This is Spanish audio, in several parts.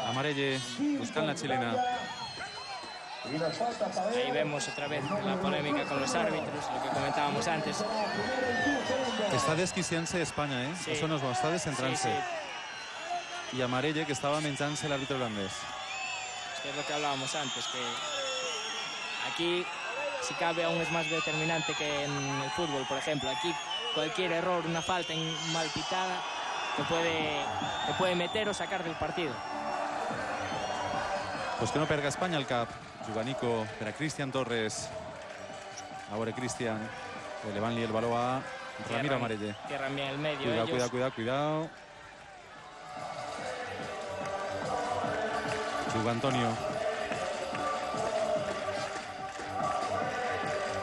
Amarelle buscan la chilena. Ahí vemos otra vez la polémica con los árbitros, lo que comentábamos antes. Está desquiciant-se Espanya, eh? Sí. Això no es bo, està descentrant-se. Sí. I Amarelle, que estava menjant-se l'àrbitre holandès. Es lo que hablábamos antes, que aquí, si cabe, aún es más determinante que en el fútbol, por ejemplo. Aquí cualquier error, una falta mal pitada, te puede meter o sacar del partido. Pues que no perga Espanya el cap. Jugant Nico per a Cristian Torres. A veure Cristian, elevant-li el baló a Ramiro Amarelle. Cierran bien el medio. Cuidado. Juga Antonio.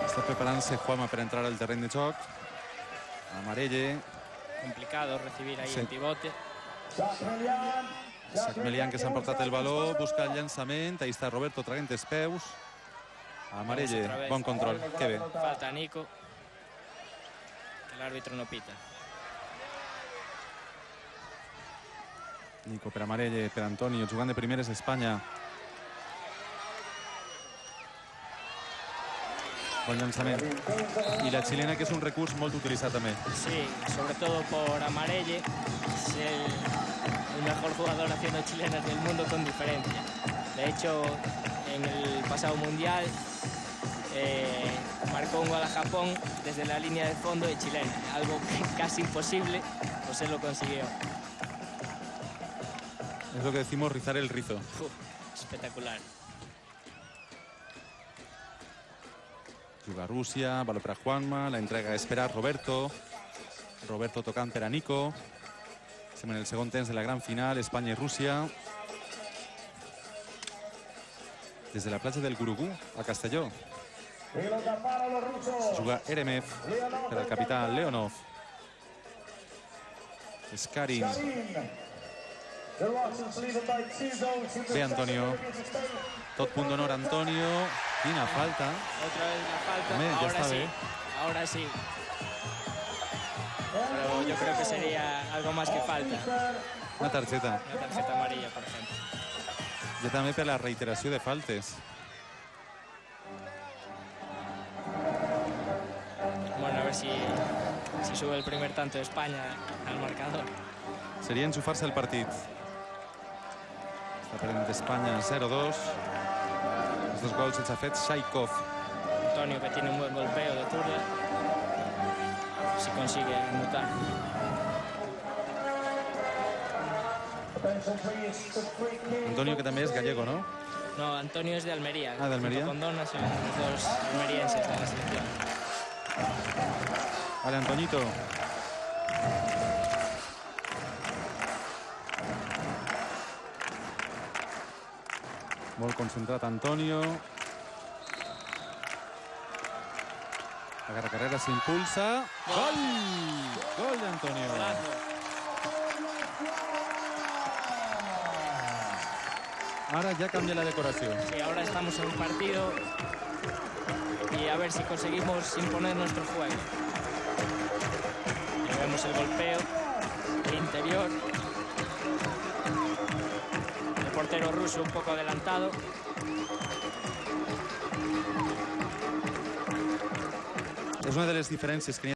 Està preparant-se Juanma per entrar al terreny de joc. Amarelle. Complicado recibir ahí el pivote. Sakmelian, que s'ha emportat el baló, busca el llançament. Ahí està Roberto traient els peus. Amarelle, bon control. Que bé. Falta a Nico. El árbitro no pita. Nico per Amarelle, per Antonio, jugant de primeres Espanya. Bon llançament. I la xilena, que és un recurs molt utilitzat també. Sí, sobre todo por Amarelle. Es el mejor jugador haciendo chilenas del mundo con diferencia. De hecho, en el pasado mundial marcó un gol a Japón desde la línea de fondo de chilena. Algo casi imposible, pues él lo consiguió. Es lo que decimos, rizar el rizo. Espectacular. Juga Rússia, baló per a Juanma, la entrega és per a Roberto. Roberto tocant per a Nico. Estem en el segon temps de la gran final, Espanya i Rússia. Des de la platja del Gurugú, a Castelló. Juga Eremev per al capità Leonov. Skarin. Bé, Antonio. Tot punt d'honor, Antonio. Quina falta. Otra vez la falta. Home, ja està bé. Ahora sí. Pero yo creo que sería algo más que falta. Una targeta. Una tarjeta amarilla, por ejemplo. Ja també per la reiteració de faltes. Bueno, a ver si sube el primer tanto de España al marcador. Seria enxufar-se el partit. Està perdent Espanya 0-2. Els dos gols els ha fet Shaikov. Antonio, que tiene un buen golpeo de zurda. Si consigue anotar. Antonio, que també és gallego, ¿no? No, Antonio es de Almería. Ah, de Almería. Junto con Dona son los dos almerienses de la selección. Vale, Antoñito. Molt concentrat Antonio. Agarra carrera, s'impulsa. Gol! Gol d'Antonio. Ara ja canvia la decoració. Sí, ahora estamos en un partido y a ver si conseguimos imponer nuestro juego. Y vemos el golpeo, el interior. El portero ruso un poco adelantado. És una de les diferències que hi ha